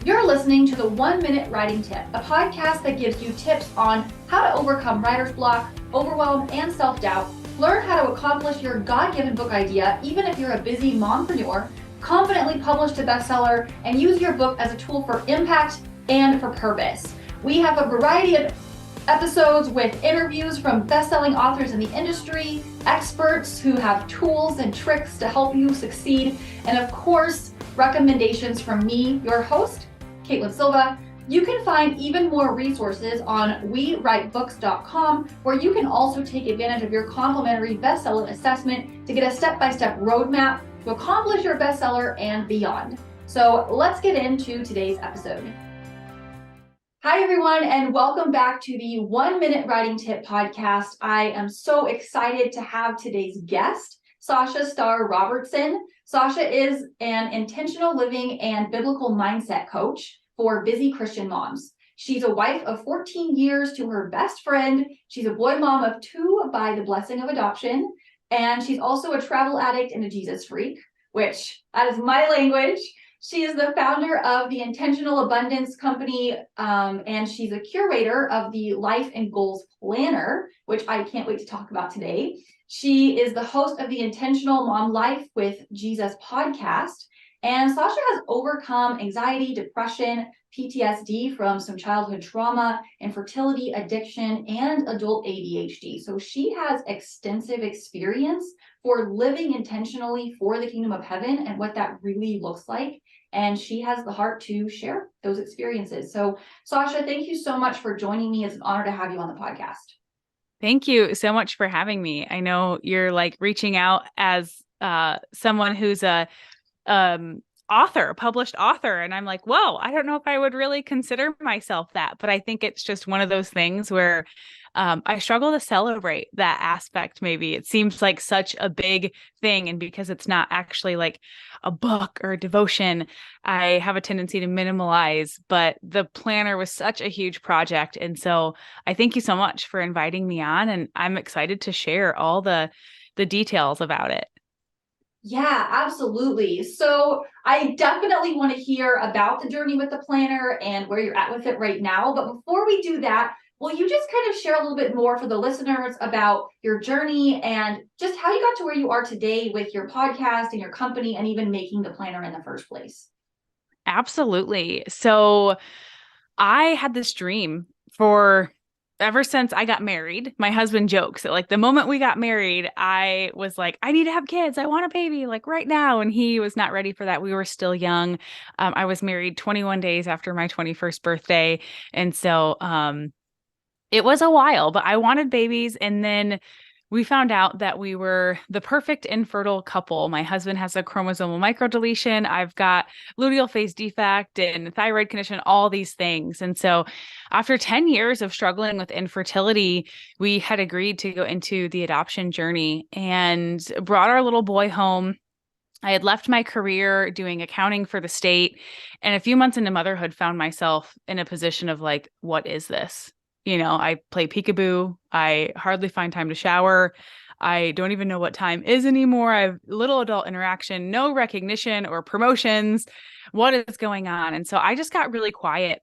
You're listening to the 1 Minute Writing Tip, a podcast that gives you tips on how to overcome writer's block, overwhelm, and self-doubt, learn how to accomplish your God-given book idea, even if you're a busy mompreneur, confidently publish a bestseller, and use your book as a tool for impact and for purpose. We have a variety of episodes with interviews from best-selling authors in the industry, experts who have tools and tricks to help you succeed, and of course, recommendations from me, your host, Caitlin Silva. You can find even more resources on wewritebooks.com, where you can also take advantage of your complimentary bestseller assessment to get a step-by-step roadmap to accomplish your bestseller and beyond. So let's get into today's episode. Hi, everyone, and welcome back to the 1 Minute Writing Tip podcast. I am so excited to have today's guest, Sasha Star Robertson. Sasha is an intentional living and biblical mindset coach for busy Christian moms. She's a wife of 14 years to her best friend. She's a boy mom of 2 by the blessing of adoption. And she's also a travel addict and a Jesus freak, which that is my language. She is the founder of the Intentional Abundance Company, and she's a curator of the Life and Goals Planner, which I can't wait to talk about today. She is the host of the Intentional Mom Life with Jesus podcast. And Sasha has overcome anxiety, depression, PTSD from some childhood trauma, infertility, addiction, and adult ADHD. So she has extensive experience for living intentionally for the kingdom of heaven and what that really looks like. And she has the heart to share those experiences. So Sasha, thank you so much for joining me. It's an honor to have you on the podcast. Thank you so much for having me. I know you're reaching out as someone who's a published author. And I'm like, whoa, I don't know if I would really consider myself that, but I think it's just one of those things where I struggle to celebrate that aspect. Maybe it seems like such a big thing. And because it's not actually like a book or a devotion, I have a tendency to minimalize, but the planner was such a huge project. And so I thank you so much for inviting me on, and I'm excited to share all the details about it. Yeah, absolutely. So I definitely want to hear about the journey with the planner and where you're at with it right now. But before we do that, will you just kind of share a little bit more for the listeners about your journey and just how you got to where you are today with your podcast and your company and even making the planner in the first place? Absolutely. So I had this dream ever since I got married. My husband jokes that the moment we got married, I was like, I need to have kids. I want a baby right now. And he was not ready for that. We were still young. I was married 21 days after my 21st birthday. And so it was a while, but I wanted babies. And then we found out that we were the perfect infertile couple. My husband has a chromosomal microdeletion. I've got luteal phase defect and thyroid condition, all these things. And so after 10 years of struggling with infertility, we had agreed to go into the adoption journey and brought our little boy home. I had left my career doing accounting for the state, and a few months into motherhood found myself in a position of what is this? I play peekaboo. I hardly find time to shower. I don't even know what time is anymore. I have little adult interaction, no recognition or promotions. What is going on? And so I just got really quiet.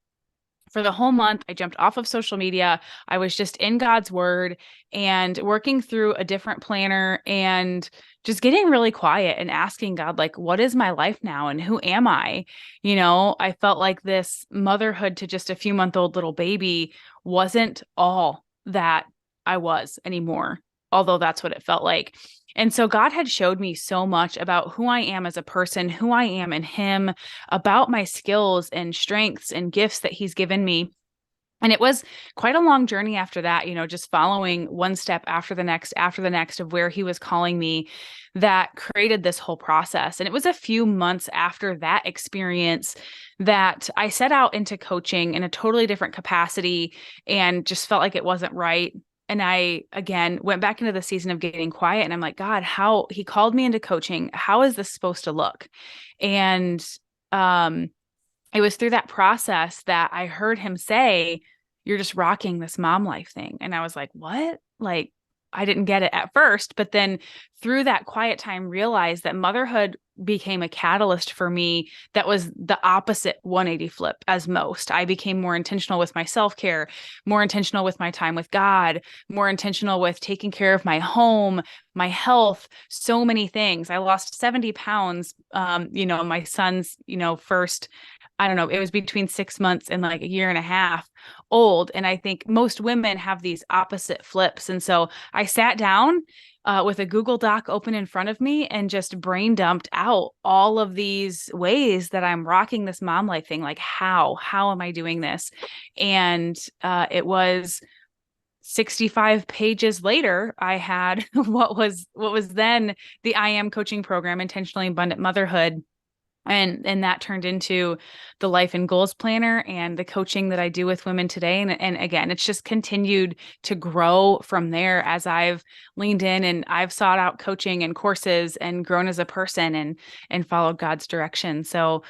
For the whole month, I jumped off of social media. I was just in God's word and working through a different planner and just getting really quiet and asking God, what is my life now and who am I? I felt like this motherhood to just a few-month-old little baby wasn't all that I was anymore, although that's what it felt like. And so God had showed me so much about who I am as a person, who I am in Him, about my skills and strengths and gifts that He's given me. And it was quite a long journey after that, just following one step after the next of where He was calling me, that created this whole process. And it was a few months after that experience that I set out into coaching in a totally different capacity and just felt like it wasn't right. And I, again, went back into the season of getting quiet, and I'm like, God, how He called me into coaching. How is this supposed to look? And it was through that process that I heard Him say, you're just rocking this mom life thing. And I was like, what? I didn't get it at first, but then through that quiet time, realized that motherhood became a catalyst for me that was the opposite 180 flip as most. I became more intentional with my self-care, more intentional with my time with God, more intentional with taking care of my home, my health, so many things. I lost 70 pounds, my son's, first, I don't know, it was between 6 months and like a year and a half old. And I think most women have these opposite flips. And so I sat down with a Google Doc open in front of me and just brain dumped out all of these ways that I'm rocking this mom life thing. Like, how am I doing this? And it was 65 pages later, I had what was then the I Am coaching program, Intentionally Abundant Motherhood. And that turned into the Life and Goals Planner and the coaching that I do with women today. And again, it's just continued to grow from there as I've leaned in and I've sought out coaching and courses and grown as a person and followed God's direction. So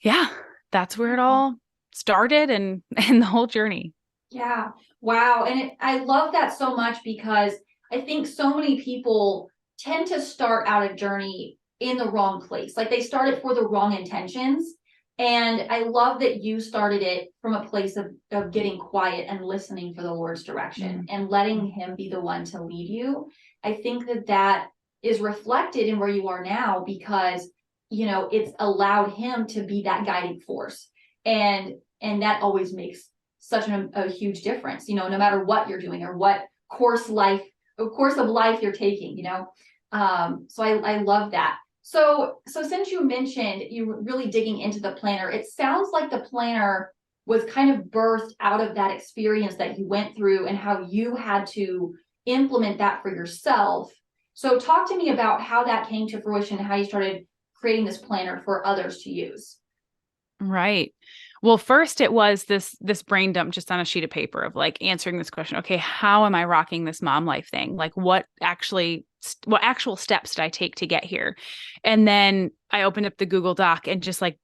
yeah, that's where it all started and the whole journey. Yeah. Wow. And I love that so much because I think so many people tend to start out a journey in the wrong place. Like they started for the wrong intentions. And I love that you started it from a place of getting quiet and listening for the Lord's direction and letting him be the one to lead you. I think that is reflected in where you are now because, it's allowed him to be that guiding force. And that always makes such a huge difference, no matter what you're doing or what course of life you're taking, so I love that. So since you mentioned you were really digging into the planner, it sounds like the planner was kind of birthed out of that experience that you went through and how you had to implement that for yourself. So talk to me about how that came to fruition and how you started creating this planner for others to use. Right. Well, first it was this brain dump just on a sheet of paper of like answering this question. Okay, how am I rocking this mom life thing? Like what actual steps did I take to get here? And then I opened up the Google Doc and just like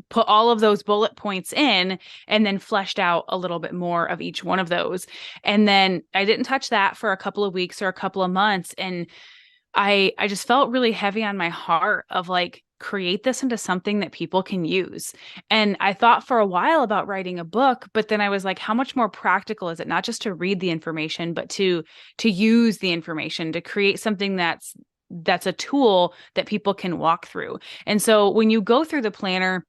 put all of those bullet points in and then fleshed out a little bit more of each one of those. And then I didn't touch that for a couple of weeks or a couple of months. And I just felt really heavy on my heart of like, create this into something that people can use. And I thought for a while about writing a book, but then I was like, how much more practical is it not just to read the information, but to use the information to create something that's a tool that people can walk through. And so when you go through the planner,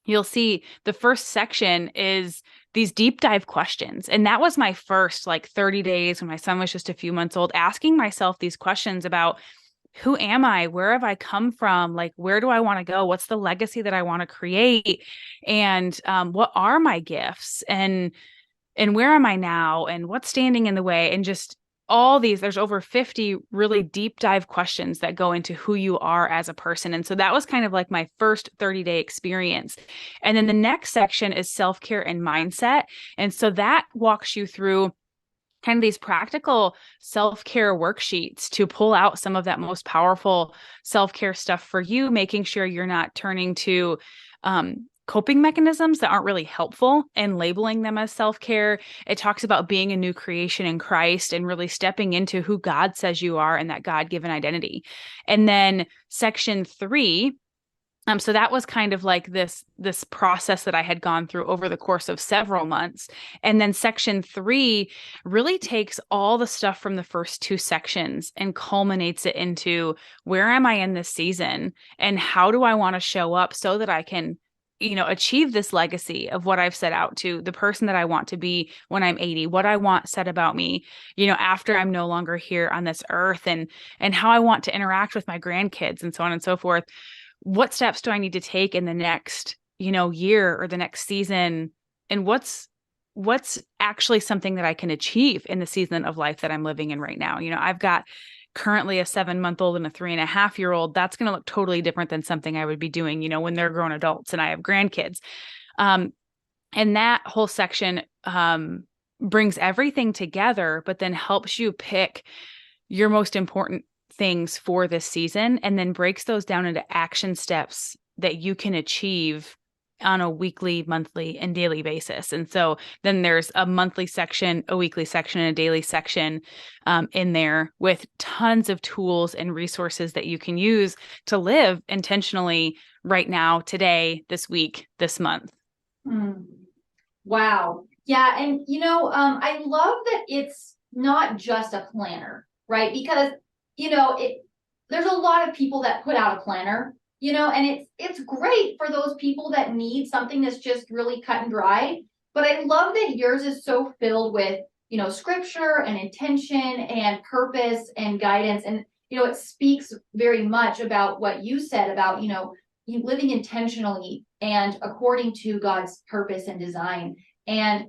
you'll see the first section is these deep dive questions. And that was my first like 30 days when my son was just a few months old, asking myself these questions about who am I? Where have I come from? Like, where do I want to go? What's the legacy that I want to create? And what are my gifts? And where am I now? And what's standing in the way? And just all these, there's over 50 really deep dive questions that go into who you are as a person. And so that was kind of like my first 30-day experience. And then the next section is self-care and mindset. And so that walks you through kind of these practical self-care worksheets to pull out some of that most powerful self-care stuff for you, making sure you're not turning to coping mechanisms that aren't really helpful and labeling them as self-care. It talks about being a new creation in Christ and really stepping into who God says you are and that God-given identity. And then section 3, so that was kind of like this process that I had gone through over the course of several months. And then section 3 really takes all the stuff from the first 2 sections and culminates it into where am I in this season and how do I want to show up so that I can, achieve this legacy of what I've set out to, the person that I want to be when I'm 80, what I want said about me, after I'm no longer here on this earth, and how I want to interact with my grandkids and so on and so forth. What steps do I need to take in the next, year or the next season? And what's actually something that I can achieve in the season of life that I'm living in right now? I've got currently a 7-month-old and a 3.5-year-old. That's going to look totally different than something I would be doing, when they're grown adults and I have grandkids. And that whole section brings everything together, but then helps you pick your most important things for this season and then breaks those down into action steps that you can achieve on a weekly, monthly, and daily basis. And so then there's a monthly section, a weekly section, and a daily section in there with tons of tools and resources that you can use to live intentionally right now, today, this week, this month. Wow. Yeah. And, I love that it's not just a planner, right? Because, there's a lot of people that put out a planner, and it's great for those people that need something that's just really cut and dry. But I love that yours is so filled with, scripture and intention and purpose and guidance. And, it speaks very much about what you said about, you living intentionally and according to God's purpose and design. And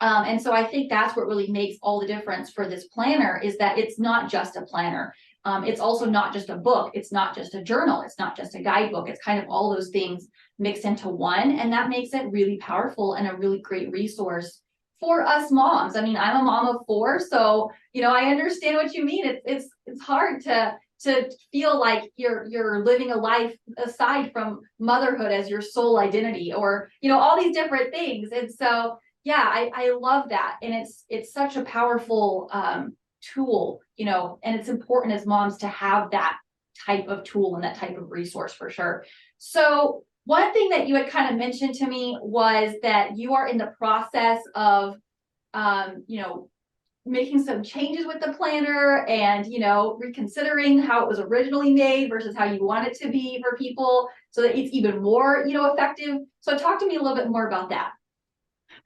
so I think that's what really makes all the difference for this planner, is that it's not just a planner. It's also not just a book. It's not just a journal. It's not just a guidebook. It's kind of all those things mixed into one. And that makes it really powerful and a really great resource for us moms. I mean, I'm a mom of 4, so, I understand what you mean. It's hard to feel like you're living a life aside from motherhood as your sole identity, or, all these different things. And so, yeah, I love that. And it's such a powerful tool, and it's important as moms to have that type of tool and that type of resource for sure. So one thing that you had kind of mentioned to me was that you are in the process of, making some changes with the planner and, reconsidering how it was originally made versus how you want it to be for people so that it's even more, effective. So talk to me a little bit more about that.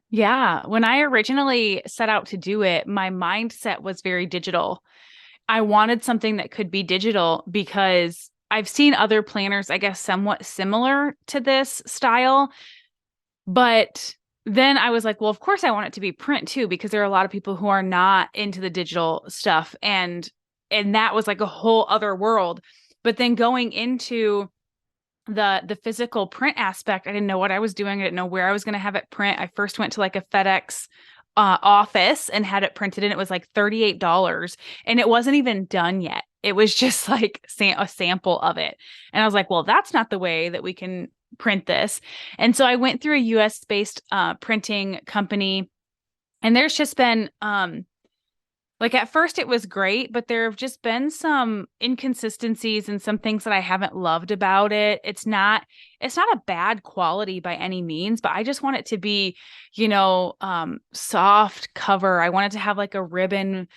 Yeah. When I originally set out to do it, my mindset was very digital. I wanted something that could be digital because I've seen other planners, I guess, somewhat similar to this style. But then I was like, well, of course I want it to be print too, because there are a lot of people who are not into the digital stuff. And that was like a whole other world. But then going into the physical print aspect, I didn't know what I was doing. I didn't know where I was going to have it print. I first went to like a FedEx office and had it printed, and it was like $38, and it wasn't even done yet. It was just like a sample of it. And I was like, well, that's not the way that we can print this. And so I went through a US based printing company, and there's just been like at first it was great, but there have just been some inconsistencies and some things that I haven't loved about it. It's not a bad quality by any means, but I just want it to be, soft cover. I want it to have like a ribbon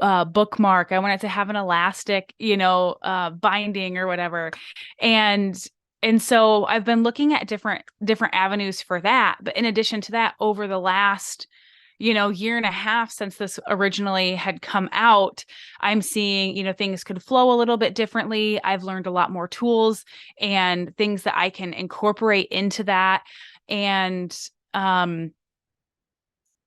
bookmark. I want it to have an elastic, binding or whatever. And so I've been looking at different avenues for that. But in addition to that, over the last year and a half since this originally had come out, I'm seeing, things could flow a little bit differently. I've learned a lot more tools and things that I can incorporate into that. And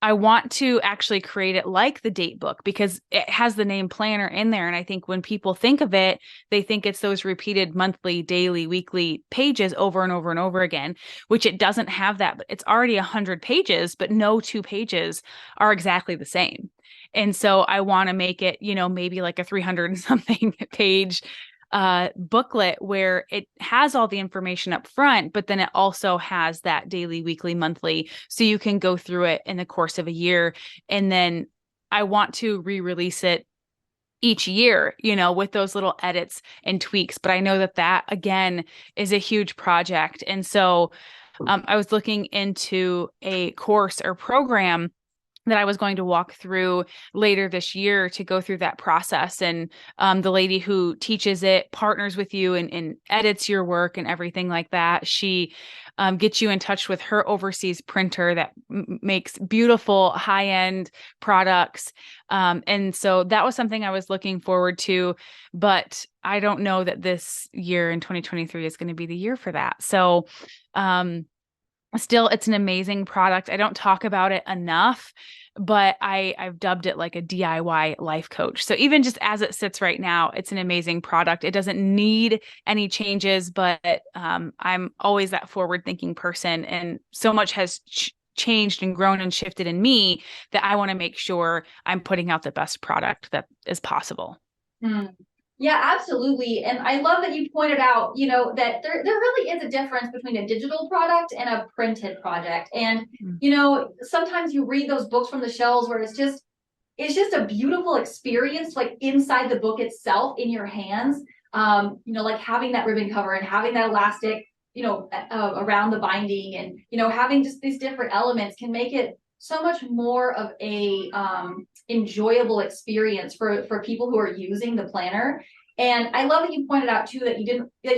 I want to actually create it like the date book because it has the name planner in there. And I think when people think of it, they think it's those repeated monthly, daily, weekly pages over and over and over again, which it doesn't have that, but it's already 100 pages, but no 2 pages are exactly the same. And so I want to make it, maybe like a 300 and something page booklet where it has all the information up front, but then it also has that daily, weekly, monthly, so you can go through it in the course of a year. And then I want to re-release it each year, with those little edits and tweaks. But I know that again is a huge project. And so I was looking into a course or program that I was going to walk through later this year to go through that process. And the lady who teaches it partners with you and edits your work and everything like that. She gets you in touch with her overseas printer that makes beautiful high-end products. And so that was something I was looking forward to, but I don't know that this year in 2023 is going to be the year for that. So still, it's an amazing product. I don't talk about it enough, but I've dubbed it like a DIY life coach. So even just as it sits right now, it's an amazing product. It doesn't need any changes, but I'm always that forward-thinking person, and so much has changed and grown and shifted in me that I want to make sure I'm putting out the best product that is possible. Yeah, absolutely. And I love that you pointed out, that there really is a difference between a digital product and a printed project. And, Mm. sometimes you read those books from the shelves where it's just a beautiful experience, like inside the book itself in your hands. Like having that ribbon cover and having that elastic, around the binding, and having just these different elements can make it so much more of a enjoyable experience for people who are using the planner. And I love that you pointed out too that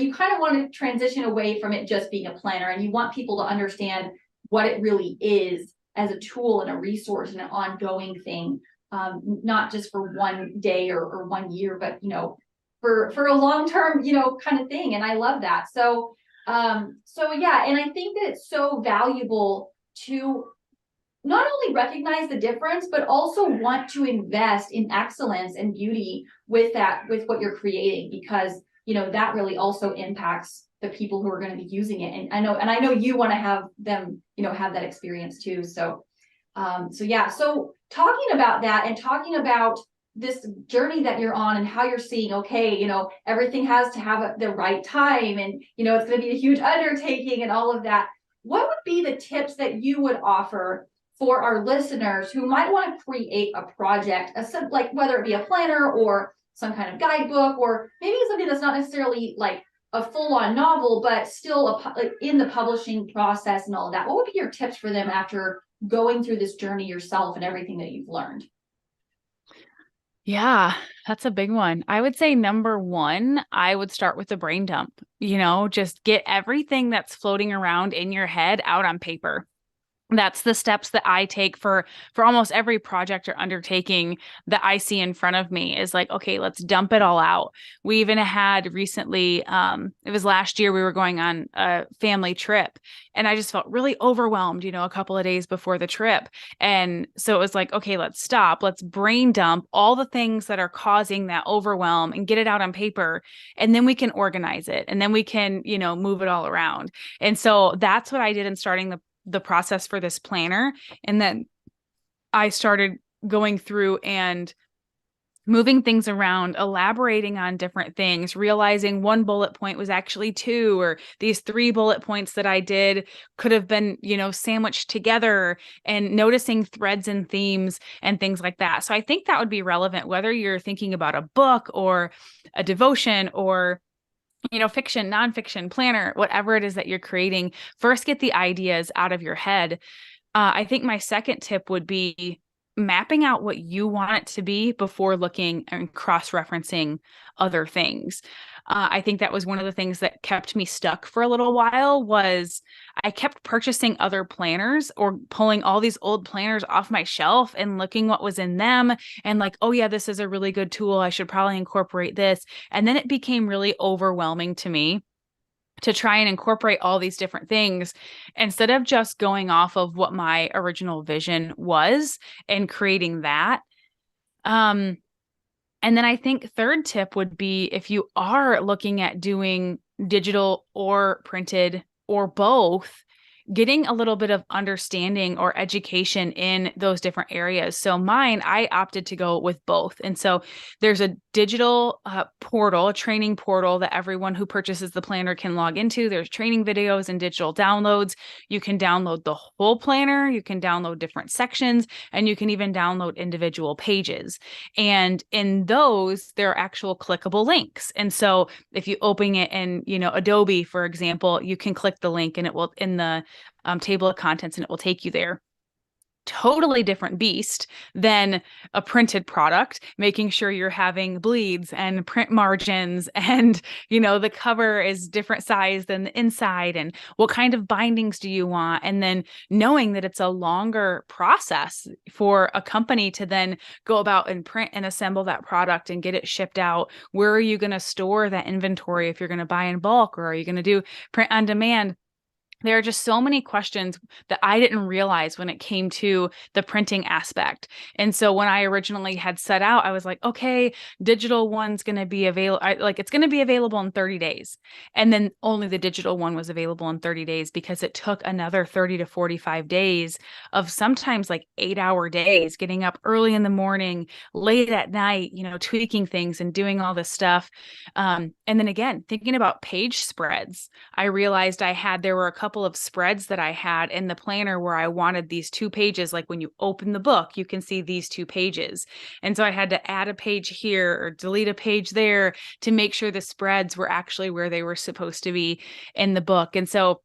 you kind of want to transition away from it just being a planner, and you want people to understand what it really is as a tool and a resource and an ongoing thing, not just for one day or 1 year, but for a long term, kind of thing. And I love that. So yeah, and I think that it's so valuable to not only recognize the difference, but also want to invest in excellence and beauty with what you're creating, because that really also impacts the people who are going to be using it. And I know you want to have them, have that experience too. So yeah, so talking about that and talking about this journey that you're on and how you're seeing, okay, everything has to have the right time, and it's going to be a huge undertaking and all of that. What would be the tips that you would offer for our listeners who might want to create a project, like whether it be a planner or some kind of guidebook, or maybe something that's not necessarily like a full-on novel, but still like in the publishing process and all of that? What would be your tips for them after going through this journey yourself and everything that you've learned? Yeah, that's a big one. I would say number one, I would start with a brain dump. Just get everything that's floating around in your head out on paper. That's the steps that I take for almost every project or undertaking that I see in front of me, is like, okay, let's dump it all out. We even had recently, it was last year, we were going on a family trip, and I just felt really overwhelmed, a couple of days before the trip. And so it was like, okay, let's stop. Let's brain dump all the things that are causing that overwhelm and get it out on paper. And then we can organize it, and then we can, move it all around. And so that's what I did in starting the process for this planner. And then I started going through and moving things around, elaborating on different things, realizing one bullet point was actually two, or these three bullet points that I did could have been, sandwiched together, and noticing threads and themes and things like that. So I think that would be relevant whether you're thinking about a book or a devotion or fiction, nonfiction, planner, whatever it is that you're creating. First, get the ideas out of your head. I think my second tip would be mapping out what you want it to be before looking and cross-referencing other things. I think that was one of the things that kept me stuck for a little while. Was I kept purchasing other planners or pulling all these old planners off my shelf and looking what was in them, and like, oh yeah, this is a really good tool, I should probably incorporate this. And then it became really overwhelming to me to try and incorporate all these different things, instead of just going off of what my original vision was and creating that. And then I think third tip would be, if you are looking at doing digital or printed or both, getting a little bit of understanding or education in those different areas. So mine, I opted to go with both. And so there's a digital portal, a training portal that everyone who purchases the planner can log into. There's training videos and digital downloads. You can download the whole planner, you can download different sections, and you can even download individual pages. And in those, there are actual clickable links. And so if you open it in, Adobe, for example, you can click the link and it will, in the table of contents, and it will take you there. Totally different beast than a printed product, making sure you're having bleeds and print margins, and the cover is different size than the inside, and what kind of bindings do you want, and then knowing that it's a longer process for a company to then go about and print and assemble that product and get it shipped out. Where are you going to store that inventory if you're going to buy in bulk, or are you going to do print on demand? there are just so many questions that I didn't realize when it came to the printing aspect. And so when I originally had set out, I was like, okay, digital one's going to be available. It's going to be available in 30 days. And then only the digital one was available in 30 days because it took another 30 to 45 days of sometimes like 8-hour days, getting up early in the morning, late at night, tweaking things and doing all this stuff. And then again, thinking about page spreads, I realized there were a couple of spreads that I had in the planner where I wanted these 2 pages. Like when you open the book, you can see these 2 pages. And so I had to add a page here or delete a page there to make sure the spreads were actually where they were supposed to be in the book. And so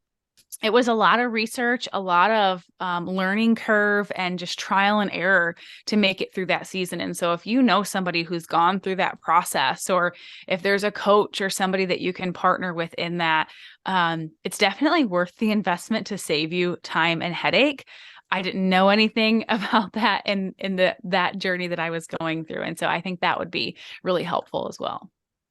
it was a lot of research, a lot of learning curve, and just trial and error to make it through that season. And so if you know somebody who's gone through that process, or if there's a coach or somebody that you can partner with in that, it's definitely worth the investment to save you time and headache. I didn't know anything about that in that journey that I was going through. And so I think that would be really helpful as well.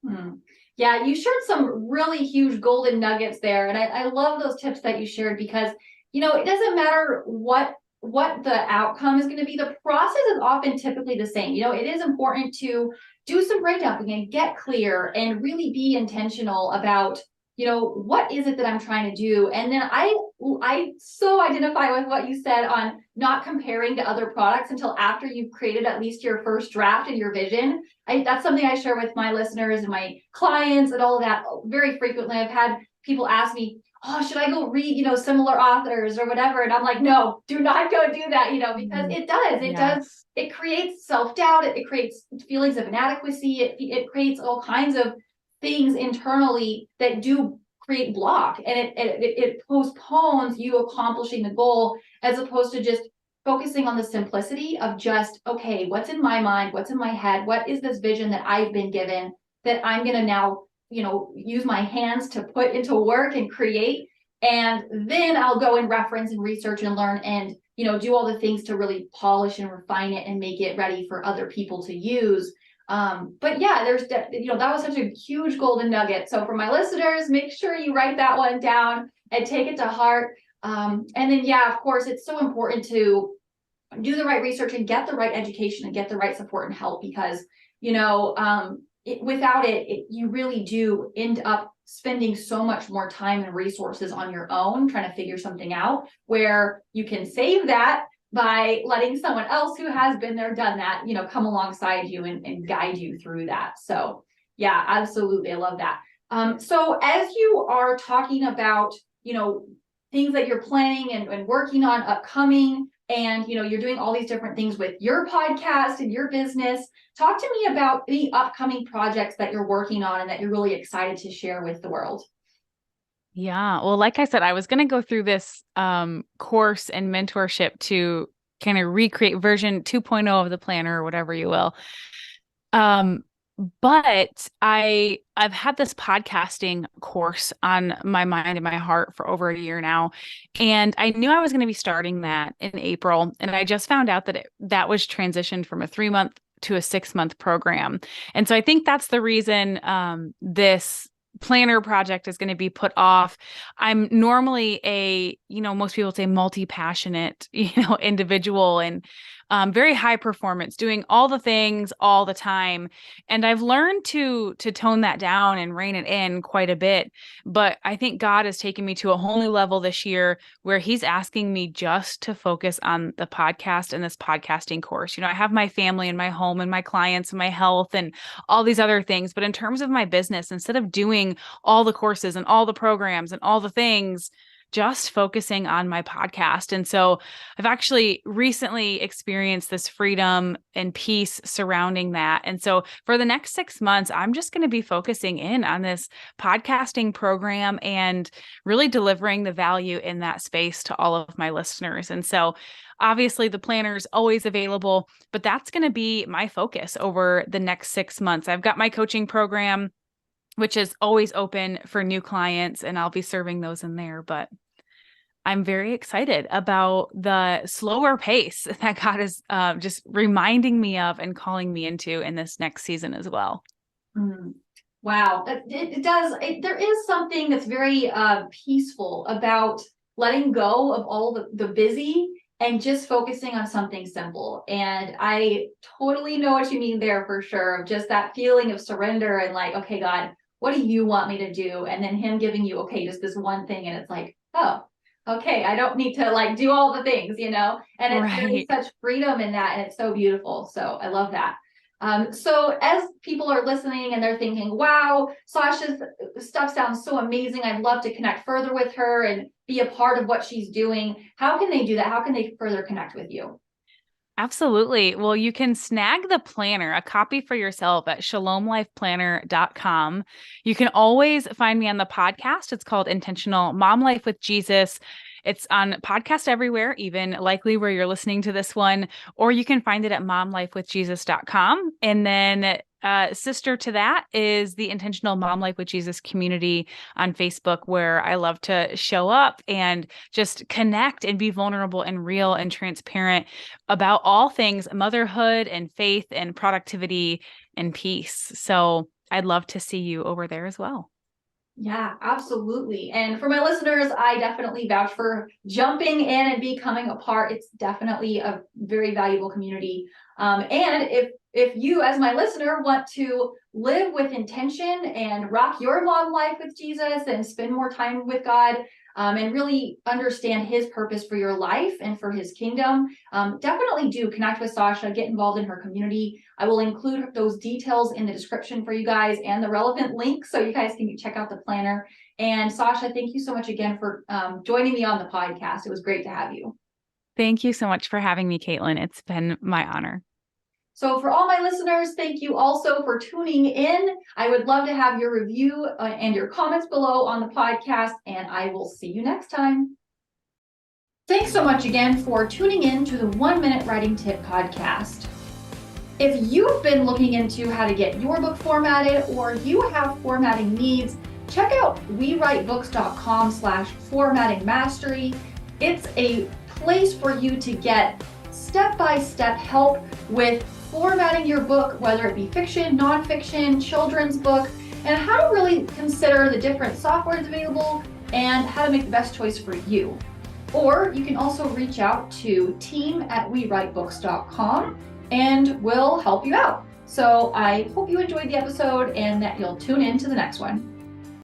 Hmm. Yeah, you shared some really huge golden nuggets there. And I love those tips that you shared because, it doesn't matter what the outcome is going to be. The process is often typically the same. It is important to do some brain dumping and get clear and really be intentional about, what is it that I'm trying to do? And then I so identify with what you said on not comparing to other products until after you've created at least your first draft and your vision. That's something I share with my listeners and my clients and all of that very frequently. I've had people ask me, oh, should I go read, similar authors or whatever? And I'm like, no, do not go do that, because it creates self-doubt. It creates feelings of inadequacy. It creates all kinds of things internally that do create block, and it postpones you accomplishing the goal, as opposed to just focusing on the simplicity of just, okay, what's in my mind, what's in my head, what is this vision that I've been given that I'm going to now, use my hands to put into work and create. And then I'll go and reference and research and learn and, do all the things to really polish and refine it and make it ready for other people to use. But yeah, that was such a huge golden nugget. So for my listeners, make sure you write that one down and take it to heart. And then, yeah, of course, it's so important to do the right research and get the right education and get the right support and help, because, without it, you really do end up spending so much more time and resources on your own trying to figure something out, where you can save that by letting someone else who has been there, done that, come alongside you and guide you through that. So yeah, absolutely. I love that. So as you are talking about, things that you're planning and working on upcoming, and, you're doing all these different things with your podcast and your business, talk to me about any upcoming projects that you're working on and that you're really excited to share with the world. Yeah. Well, like I said, I was going to go through this course and mentorship to kind of recreate version 2.0 of the planner, or whatever you will. But I've had this podcasting course on my mind and my heart for over a year now. And I knew I was going to be starting that in April. And I just found out that that was transitioned from a 3-month to a 6-month program. And so I think that's the reason this planner project is going to be put off. I'm normally most people say multi-passionate, individual, and very high performance, doing all the things all the time. And I've learned to tone that down and rein it in quite a bit. But I think God has taken me to a whole new level this year, where he's asking me just to focus on the podcast and this podcasting course. I have my family and my home and my clients and my health and all these other things. But in terms of my business, instead of doing all the courses and all the programs and all the things, just focusing on my podcast. And so I've actually recently experienced this freedom and peace surrounding that. And so for the next 6 months, I'm just going to be focusing in on this podcasting program and really delivering the value in that space to all of my listeners. And so obviously the planner is always available, but that's going to be my focus over the next 6 months. I've got my coaching program, which is always open for new clients, and I'll be serving those in there. But I'm very excited about the slower pace that God is just reminding me of and calling me into in this next season as well. Wow. It does. There is something that's very peaceful about letting go of all the busy and just focusing on something simple. And I totally know what you mean there for sure. Just that feeling of surrender and like, okay, God, what do you want me to do? And then him giving you, okay, just this one thing. And it's like, oh, okay, I don't need to like do all the things, you know, and there is Right. such freedom in that. And it's so beautiful. So I love that. So as people are listening and they're thinking, wow, Sasha's stuff sounds so amazing. I'd love to connect further with her and be a part of what she's doing. How can they do that? How can they further connect with you? Absolutely. Well, you can snag the planner, a copy for yourself at shalomlifeplanner.com. You can always find me on the podcast. It's called Intentional Mom Life with Jesus. It's on podcast everywhere, even likely where you're listening to this one, or you can find it at momlifewithjesus.com. And then sister to that is the Intentional Mom Life with Jesus community on Facebook, where I love to show up and just connect and be vulnerable and real and transparent about all things motherhood and faith and productivity and peace. So I'd love to see you over there as well. Yeah, absolutely. And for my listeners, I definitely vouch for jumping in and becoming a part. It's definitely a very valuable community. And if you, as my listener, want to live with intention and rock your mom life with Jesus and spend more time with God, and really understand his purpose for your life and for his kingdom, definitely do connect with Sasha, get involved in her community. I will include those details in the description for you guys and the relevant links so you guys can check out the planner. And Sasha, thank you so much again for joining me on the podcast. It was great to have you. Thank you so much for having me, Caitlin. It's been my honor. So for all my listeners, thank you also for tuning in. I would love to have your review and your comments below on the podcast, and I will see you next time. Thanks so much again for tuning in to the 1 Minute Writing Tip podcast. If you've been looking into how to get your book formatted or you have formatting needs, check out wewritebooks.com/formatting mastery. It's a place for you to get step-by-step help with formatting your book, whether it be fiction, nonfiction, children's book, and how to really consider the different softwares available and how to make the best choice for you. Or you can also reach out to team@wewritebooks.com and we'll help you out. So I hope you enjoyed the episode and that you'll tune in to the next one.